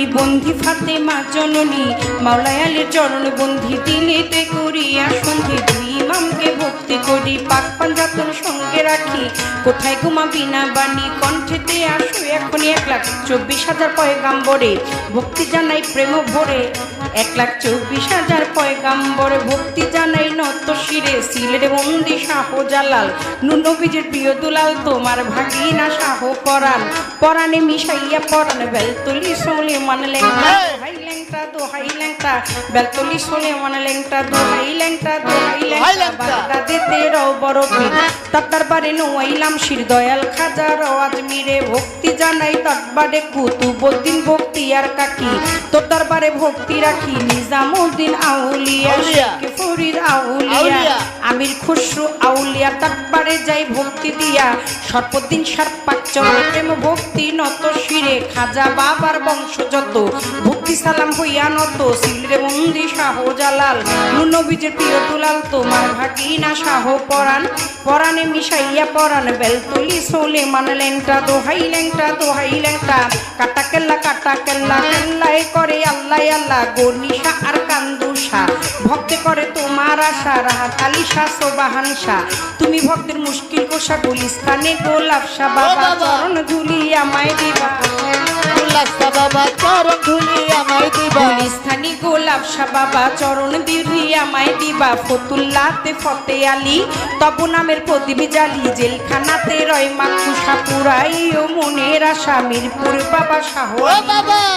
করি বন্ধি ফাতেমা জননী মাওলায় আলীর চরণ বন্ধি দিলেতে করিয়া সন্ধি দুই ইমামকে ভক্তি করি পাক পাঞ্জাতন সঙ্গে রাখি কোথায় ঘুমাবি না বাণী কণ্ঠেতে আসো এখনই 1,24,000 পয়গাম্বরে ভক্তি জানাই প্রেম ভরে 1,24,000 পয়গাম্বরে ভক্তি জানাই নত শিরে সিলের বন্দি শাহজালাল নবীজির প্রিয় দুলাল তোমার ভাগিনা শাহ পরাণ পরাণে মিশাইয়া পরাণ বেলতলি সোলে মান লেংটা দোহাই লেংটা দোহাই লেংটা বেলতলি সোলে মান লেংটা দোহাই লেংটা দোহাই লেংটা বাগদাদেতে রও বড় পীর তার দরবারে নোয়াইলাম শির দয়াল খাজা রও আজমিরে ভক্তি জানাই দরবারে কুতুবউদ্দিন ভক্তি আর কাকি তোর দরবারে ভক্তি রাখি নিজামউদ্দিন আউলিয়া শেখ ফরিদ আউলিয়া আমির খুসরু আউলিয়া দরবারে যাই ভক্তি দিয়া সর্বদিন সারপাক চরণ প্রেম ভক্তি নত শিরে খাজা বাবার বংশ যত ভক্তি সালাম হইয়া নত সিলরে বন্দি শাহজালাল নবীজির প্রিয় দুলাল তোমার ভাগিনা শাহ পরাণ পরাণে মিশাইয়া পরাণ বেলতলি সোলে মান লেংটা দোহাই লেংটা কাটা কেল্লা কেল্লায় করে আল্লাহ আল্লাহ গনিশা আর কান্দুষা ভক্তে করে তোমার আশা রাহাত আলী শাহ সোবাহান শাহ তুমি ভক্তের মুশকিল কোষা গুলিস্তানে গোলাপ শাহ বাবা চরণ ধুলি আমায় দিবা বাবা চরণ ধুলি আমায় দিবা গুলিস্তানি গোলাপ শাহ বাবা চরণ ধুলি আমায় দিবা ফতুল্লাতে ফতে আলী তব নামের প্রদীপ জালি জেলখানাতে রয় মাকুষা পুরাই ও মনের আশা মিরপুর বাবা শাহ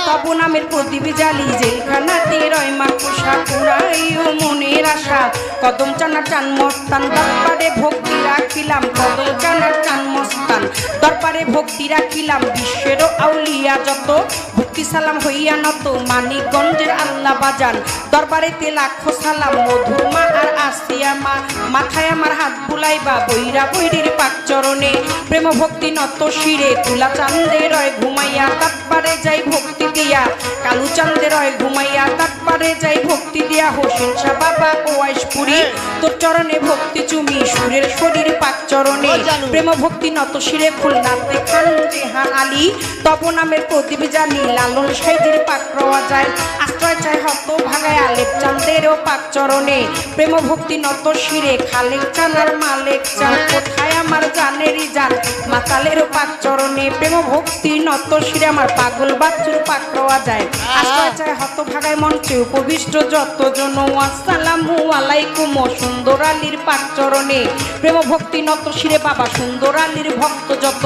তব নামের প্রদীপ জালি জেলখানাতে রয় মাকুষা পুরাই ও মনের আশা কদম চানার চান মস্তান দরবারে ভক্তি রাখিলাম কদম চানার চান মস্তান দরবারে ভক্তি রাখিলাম বিশ্বের আউলিয়া যত ভক্তি সালাম হইয়া নত মানিকগঞ্জের আল্লাহ বাজান দরবারেতে লাখো সালাম মধুর মা আর আসিয়া মা মাথায় আমার হাত বুলাইবা বৈরা বৈরির পাক চরণে প্রেম ভক্তি নত শিরে তুলা চান্দে রয় ঘুমাইয়া দরবারে যাই ভক্তি দিয়া কালু চান্দে রয় ঘুমাইয়া দরবারে যাই ভক্তি দিয়া হোসেন শাহ বাবা ওয়াইশপুরি তোর চরণে ভক্তি চুমি সুরের শরীর পাক চরণে প্রেম ভক্তি নত শিরে খুলনাতে খান জেহান আলী তব নামের প্রদীপ জানি লালন সাইজির পাক রওয়া যায় আশ্রয় চাই হত ভাগায় আলেপ চান্দেরও পাক চরণে প্রেম ভক্তি নত শিরে খালেক চানার মালেক চান কোথায় আমার জানেরই জান মাতালেরও পাক চরণে প্রেম ভক্তি নত শিরে আমার পাগল বাচ্চুর পাক রওয়া যায় আশ্রয় চাই হত ভাগায় মঞ্চে উপবিষ্ট যতজন আসসালামু আলাইকুম সুন্দর আলীর পাক চরণে প্রেম ভক্তি নত শিরে বাবা সুন্দর আলীর ভক্ত যত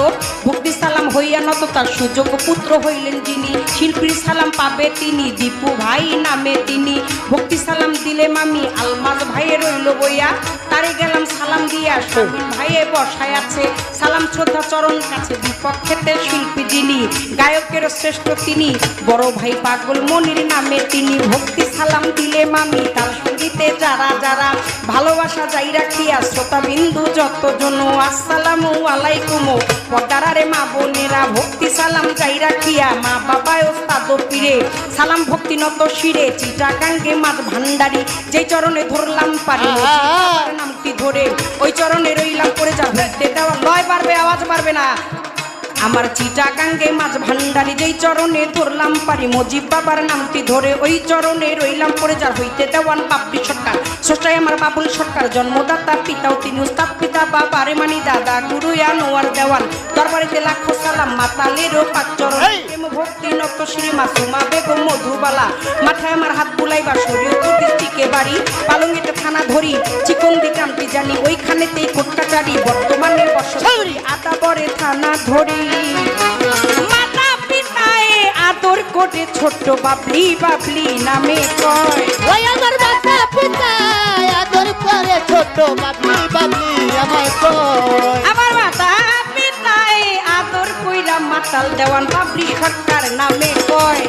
ভক্তি সালাম হইয়া নত তার সুযোগ পুত্র হইলেন যিনি শিল্পীর সালাম পাবে তিনি দীপু ভাই নামে তিনি ভক্তি সালাম দিলে মামি আলমাজ ভাইয়ে রইল বইয়া তারে গেলাম সালাম দিয়া শামিম ভাইয়ে বসায় আছে সালাম শ্রদ্ধা চরণ কাছে বিপক্ষেতে শিল্পী যিনি গায়কের শ্রেষ্ঠ তিনি বড় ভাই পাগল মনির নামে তিনি ভক্তি সালাম দিলে মামি তার সঙ্গীতে যারা যারা ভালোবাসা যাই রাখিয়া শ্রোতা বিন্দু যতজন আসসালামু আলাইকুম পর্দারে মা বোনেরা ভক্তি সালাম যাই রাখিয়া মা বাবায় ওস্তাদ পীরে সালাম ভক্তি নত শিরে চিটাগাঙ্গে মাছ ভান্ডারি যেই চরণে ধরলাম পারি নামটি ধরে ওই চরণে রইলাম পরে যা হইতে দেওয়া লয় পারবে আওয়াজ পারবে না আমার চিটাগাঙ্গে মাছ ভান্ডারি যেই চরণে ধরলাম পারি মজিব বাবার নামটি ধরে ওই চরণে রইলাম পরে যার হইতে দেওয়ান বাপরি সরকার স্রষ্টাই আমার বাবুল সরকার জন্মদাতা পিতাও তিনি উস্তাদ পিতা বাবারে মানি দাদা গুরু আনোয়ার দেওয়ান দরবারেতে লাখো সালাম মাতালেরও পাক চরণ প্রেম ভক্তি নত শ্রী মাসুমা বেগম মধুবালা মাথায় আমার হাত বুলাইবা শরীয়তুর ডিস্ট্রিক্টে বাড়ি পালঙ্গিতে থানা ধরি চিকন্দি গ্রামটি জানি ওইখানেতেই কোর্ট কাচারি বর্তমানে বসতি আদাবরে থানা ধরি মাতা পিতায় আদর করে ছোট্ট বাবলি বাবলি নামে কয় ওই আমার মাতা পিতায় আদর করে ছোট্ট বাবলি বাবলি আমায় কয় আমার মাতা পিতায় আদর কইরা মাতাল দেওয়ান বাবলি সরকার নামে কয়